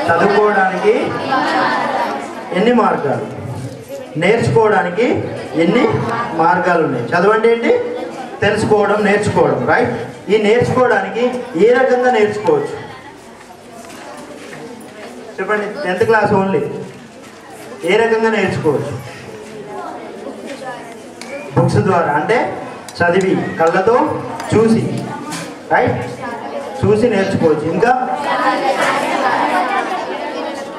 చదువుకోవడానికి ఎన్ని మార్గాలు, నేర్చుకోవడానికి ఎన్ని మార్గాలు ఉన్నాయి? చదువు అంటే ఏంటి? తెలుసుకోవడం, నేర్చుకోవడం, రైట్? ఈ నేర్చుకోవడానికి ఏ రకంగా నేర్చుకోవచ్చు చెప్పండి? 10th class only. ఏ రకంగా నేర్చుకోవచ్చు? బుక్స్ ద్వారా, అంటే చదివి, కళ్ళతో చూసి, రైట్? చూసి నేర్చుకోవచ్చు. ఇంకా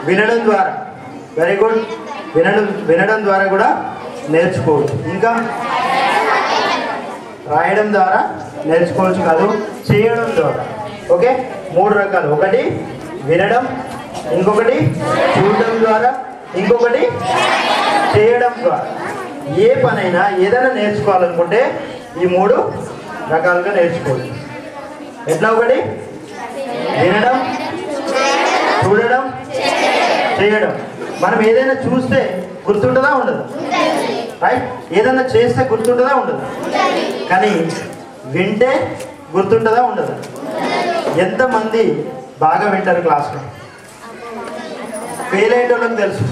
వినడం ద్వారా, వెరీ గుడ్, వినడం ద్వారా కూడా నేర్చుకోవచ్చు. ఇంకా రాయడం ద్వారా నేర్చుకోవచ్చు కాదు, చేయడం ద్వారా. ఓకే, 3 రకాలు. ఒకటి వినడం, ఇంకొకటి చూడడం ద్వారా, ఇంకొకటి చేయడం ద్వారా. ఏ పనైనా ఏదైనా నేర్చుకోవాలనుకుంటే ఈ 3 రకాలుగా నేర్చుకోవచ్చు. ఎట్లా? ఒకటి వినడం, చూడడం, చేయడం. మనం ఏదైనా చూస్తే గుర్తుంటుందా? ఉండదు, రైట్? ఏదైనా చేస్తే గుర్తుంటుందా? ఉండదు. కానీ వింటే గుర్తుంటుందా? ఉండదు. ఎంతమంది బాగా వింటారు క్లాస్లో? ఫెయిల్ అయ్యేటోళ్ళకి తెలుసు.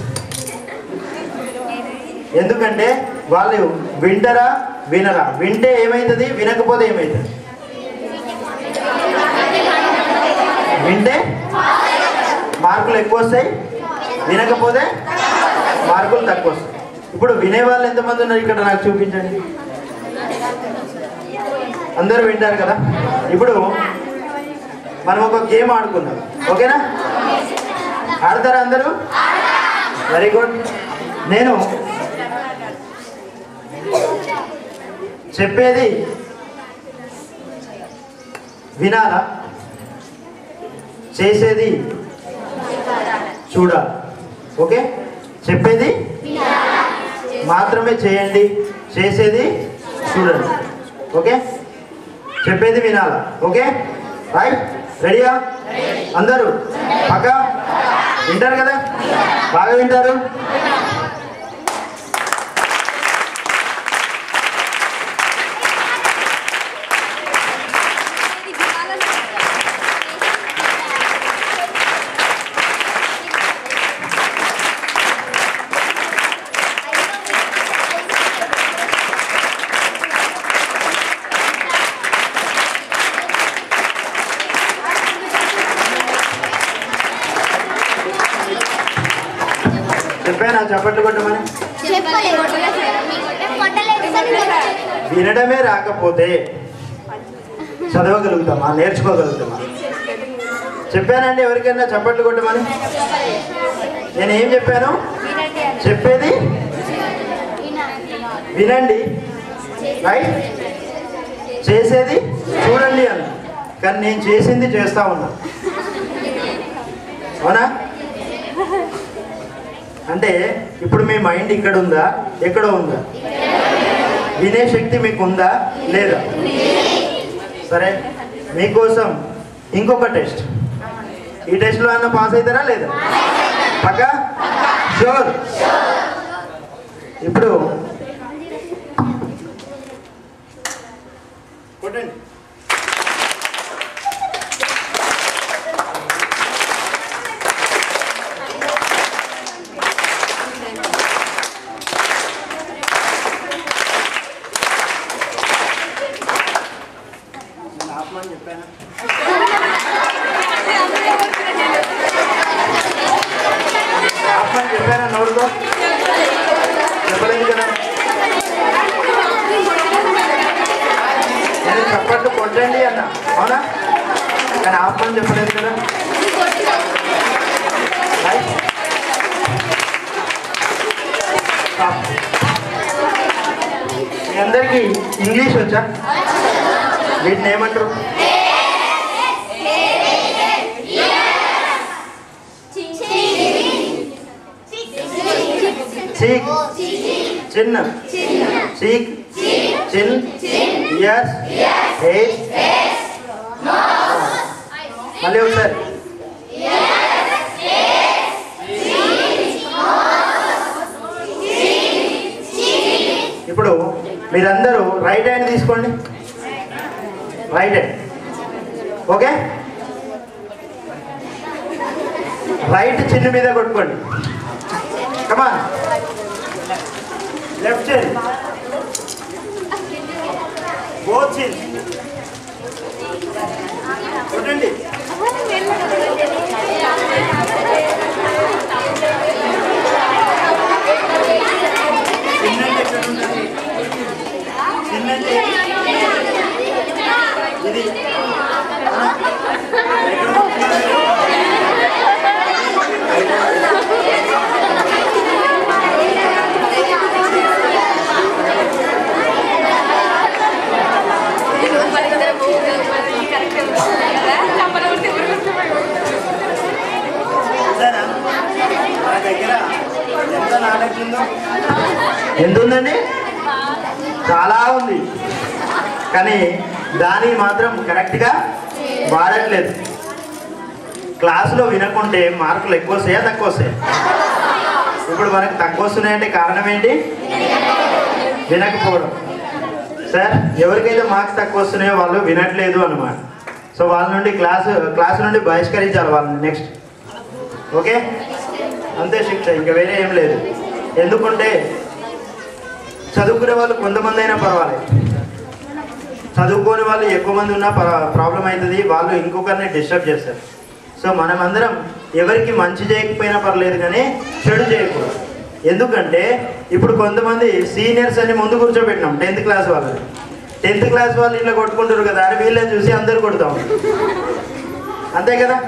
ఎందుకంటే వాళ్ళు వింటారా వినరా? వింటే ఏమవుతుంది, వినకపోతే ఏమవుతుంది? వింటే మార్కులు ఎక్కువ వస్తాయి, వినకపోతే మార్కులు తక్కువ వస్తాయి. ఇప్పుడు వినేవాళ్ళు ఎంతమంది ఉన్నారు ఇక్కడ? నాకు చూపించండి. అందరూ వింటారు కదా. ఇప్పుడు మనం ఒక గేమ్ ఆడుకుందాం, ఓకేనా? ఆడతారా అందరూ? Very good. నేను చెప్పేది వినాలా, చేసేది చూడాలి. ఓకే, చెప్పేది మాత్రమే చేయండి, చేసేది చూడండి. ఓకే, చెప్పేది వినాలా. Okay, right? రెడీయా అందరూ? పక్కా వింటారు కదా? బాగా వింటారు? చెప్పానా చప్పట్లు కొట్టమని? వినడమే రాకపోతే చదవగలుగుతామా, నేర్చుకోగలుగుతామా? చెప్పానండి ఎవరికైనా చప్పట్లు కొట్టమని? నేను ఏం చెప్పాను? చెప్పేది వినండి, రైట్? చేసేది చూడండి అన్న. కానీ నేను చేసింది చేస్తా ఉన్నా, అవునా? అంటే ఇప్పుడు మీ మైండ్ ఇక్కడ ఉందా, ఎక్కడో ఉందా? వినే శక్తి మీకు ఉందా లేదా? సరే, మీకోసం ఇంకొక టెస్ట్. ఈ టెస్ట్లో అన్న పాస్ అవుతారా లేదా? పక్కా? షూర్. ఇప్పుడు కొట్టండి. చెప్పానా నోరుతో? చెప్పలేదు కదా. నేను చప్పట్లు కొట్టండి అన్న, అవునా? కానీ ఆపమని చెప్పలేదు కదా. మీ అందరికీ ఇంగ్లీష్ వచ్చా? వీటిని ఏమంటారు? చీక్, చిన్న, చీక్, చిన్, యస్, హేస్. మళ్ళీ ఒకసారి. ఇప్పుడు మీరందరూ రైట్ హ్యాండ్ తీసుకోండి, రైట్ హ్యాండ్. ఓకే, రైట్ చిన్న మీద కొట్టుకోండి. కమాన్. లెఫ్ట్ చిన్, బోత్ చిన్ కొట్టండి. చిన్నంటే ఎక్కడ ఉంటుంది? చిన్నంటే ఇది ఎంత ఉందండి? చాలా ఉంది, కానీ దాన్ని మాత్రం కరెక్ట్గా వాడట్లేదు. క్లాసులో వినకుంటే మార్కులు ఎక్కువ వస్తాయా తక్కువ వస్తాయా? ఇప్పుడు మనకు తక్కువ వస్తున్నాయంటే కారణం ఏంటి? వినకపోవడం. సార్, ఎవరికైతే మార్క్స్ తక్కువ వస్తున్నాయో వాళ్ళు వినట్లేదు అన్నమాట. సో వాళ్ళ నుండి క్లాసు నుండి బహిష్కరించాలి వాళ్ళని నెక్స్ట్. ఓకే, అంతే శిక్ష, ఇంకా వేరే ఏం లేదు. ఎందుకంటే చదువుకునే వాళ్ళు కొంతమంది అయినా పర్వాలేదు, చదువుకోని వాళ్ళు ఎక్కువ మంది ఉన్నా ప్రాబ్లం అవుతుంది, వాళ్ళు ఇంకొకరిని డిస్టర్బ్ చేస్తారు. సో మనమందరం ఎవరికి మంచి చేయకపోయినా పర్లేదు కానీ చెడు చేయకూడదు. ఎందుకంటే ఇప్పుడు కొంతమంది సీనియర్స్ అని ముందు కూర్చోబెట్టినాం 10th క్లాస్ వాళ్ళని. 10th క్లాస్ వాళ్ళు ఇట్లా కొట్టుకుంటారు కదా అని వీళ్ళని చూసి అందరు కొడతాం, అంతే కదా?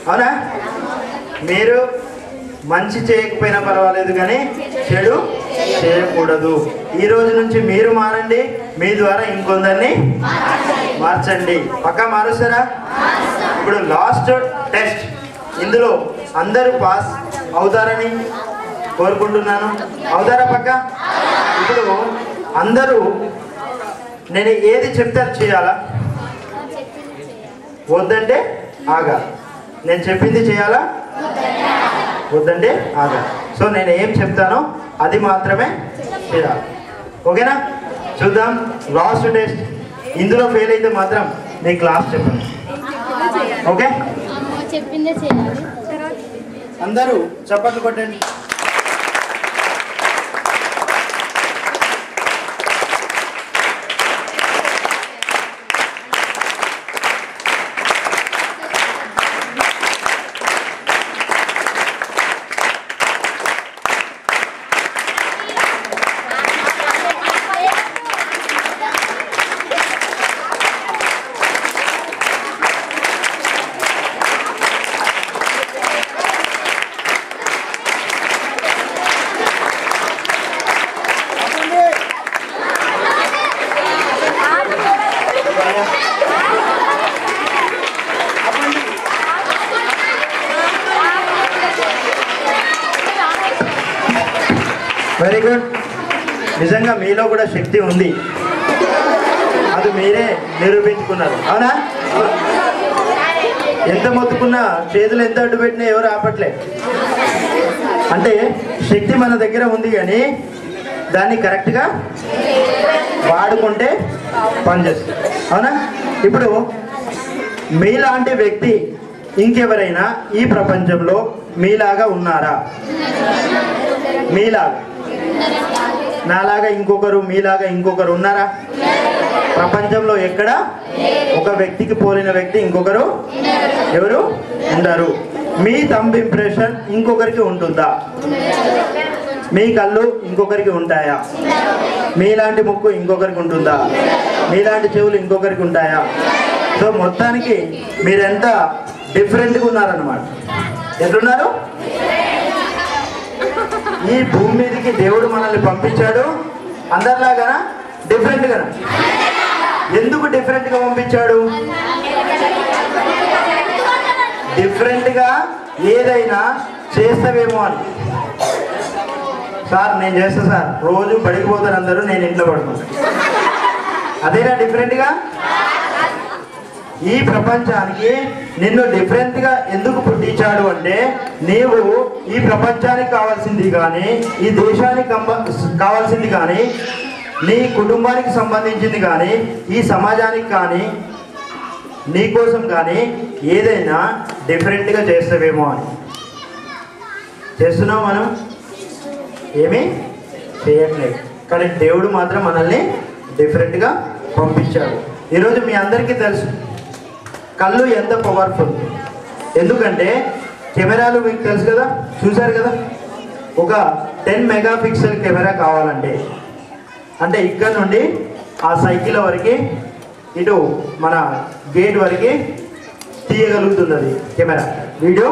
అవునా? మీరు మంచి చేయకపోయినా పర్వాలేదు కానీ చెడు చేయకూడదు. ఈ రోజు నుంచి మీరు మారండి, మీ ద్వారా ఇంకొందరిని మార్చండి. పక్కా మారుస్తారా? ఇప్పుడు లాస్ట్ టెస్ట్, ఇందులో అందరూ పాస్ అవుతారని కోరుకుంటున్నాను. అవుతారా పక్కా? ఇప్పుడు అందరూ నేను ఏది చెప్తే చేయాలా? వద్దంటే ఆగా. నేను చెప్పింది చేయాలా? వద్దంటే ఆగా. సో నేను ఏం చెప్తానో అది మాత్రమే చేయాలి. ఓకేనా? చూద్దాం లాస్ట్ టెస్ట్. ఇందులో ఫెయిల్ అయితే మాత్రం మీ క్లాస్ చెప్పండి. ఓకే, చెప్పిందే చేయాలి. అందరూ చప్పట్లు కొట్టండి. Very good. నిజంగా మీలో కూడా శక్తి ఉంది, అది మీరే నిరూపించుకున్నారు. అవునా? ఎంత మొత్తుకున్నా, చేతులు ఎంత అడ్డు పెట్టినా ఎవరు ఆపట్లే. అంటే శక్తి మన దగ్గర ఉంది, కానీ దాన్ని కరెక్ట్గా వాడుకుంటే పనిచేస్తుంది. అవునా? ఇప్పుడు మీలాంటి వ్యక్తి ఇంకెవరైనా ఈ ప్రపంచంలో మీలాగా ఉన్నారా? మీలాగా, నాలాగా ఇంకొకరు, మీలాగా ఇంకొకరు ఉన్నారా? ప్రపంచంలో ఎక్కడ ఒక వ్యక్తికి పోలిన వ్యక్తి ఇంకొకరు ఎవరు ఉండరు. మీ థంబ్ ఇంప్రెషన్ ఇంకొకరికి ఉంటుందా? మీ కళ్ళు ఇంకొకరికి ఉంటాయా? మీలాంటి ముక్కు ఇంకొకరికి ఉంటుందా? మీలాంటి చెవులు ఇంకొకరికి ఉంటాయా? సో మొత్తానికి మీరెంత డిఫరెంట్గా ఉన్నారన్నమాట. ఎట్లున్నారు? ఈ భూమి మీదకి దేవుడు మనల్ని పంపించాడు అందరిలాగానా? డిఫరెంట్గా. ఎందుకు డిఫరెంట్గా పంపించాడు? డిఫరెంట్గా ఏదైనా చేస్తావేమో అని. సార్ నేను చేస్తా సార్, రోజు బడికి పోతారు అందరూ, నేను ఇంట్లో పడుకుంటాను, అదేనా డిఫరెంట్గా? ఈ ప్రపంచానికి నిన్ను డిఫరెంట్గా ఎందుకు పుట్టించాడు అంటే, నీవు ఈ ప్రపంచానికి కావాల్సింది కానీ, ఈ దేశానికి కావాల్సింది కానీ, నీ కుటుంబానికి సంబంధించింది కానీ, ఈ సమాజానికి కానీ నీ కోసం కానీ ఏదైనా డిఫరెంట్గా చేస్తావేమో అని. చేస్తున్నావు మనం? ఏమీ చేయట్లేదు. కానీ దేవుడు మాత్రం మనల్ని డిఫరెంట్గా పంపించాడు. ఈరోజు మీ అందరికీ తెలుసు కళ్ళు ఎంత పవర్ఫుల్. ఎందుకంటే కెమెరాలు మీకు తెలుసు కదా, చూశారు కదా. ఒక 10 మెగాపిక్సెల్ కెమెరా కావాలంటే అంటే ఇక్కడ నుండి ఆ సైకిల్ వరకు ఇటు మన గేట్ వరకు తీయగలుగుతుంది అది కెమెరా. వీడియో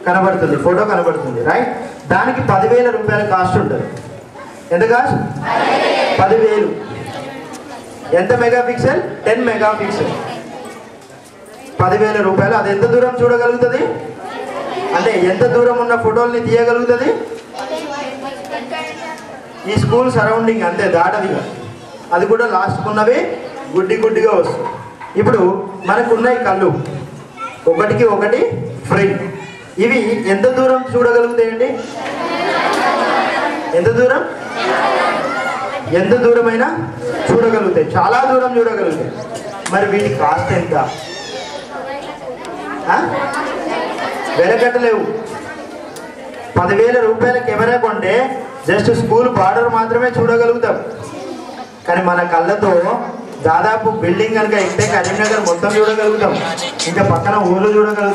కనబడుతుంది, ఫోటో కనబడుతుంది, రైట్. దానికి 10,000 రూపాయల కాస్ట్ ఉంటుంది. ఎంత కాస్ట్? 10,000. ఎంత మెగాపిక్సెల్? 10 మెగాపిక్సెల్. 10,000 రూపాయలు. అది ఎంత దూరం చూడగలుగుతుంది అంటే ఎంత దూరం ఉన్న ఫోటోల్ని తీయగలుగుతుంది? ఈ స్కూల్ సరౌండింగ్ అంతే, దాటదిగా. అది కూడా లాస్ట్కున్నవి గుడ్డిగా వస్తుంది. ఇప్పుడు మనకున్నాయి కళ్ళు, ఒకటికి ఒకటి ఫ్రేమ్. ఇవి ఎంత దూరం చూడగలుగుతాయండి? ఎంత దూరం? ఎంత దూరమైనా చూడగలుగుతాయి, చాలా దూరం చూడగలుగుతాయి. మరి వీటి కాస్ట్ ఎంత? వెలకట్టలేవు. 10,000 రూపాయల కెమెరా కొంటే జస్ట్ స్కూల్ బార్డర్ మాత్రమే చూడగలుగుతాం. కానీ మన కళ్ళతో దాదాపు బిల్డింగ్ కనుక ఎక్కితే కరీంనగర్ మొత్తం చూడగలుగుతాం, ఇంకా పక్కన ఊళ్ళు చూడగలుగుతాం.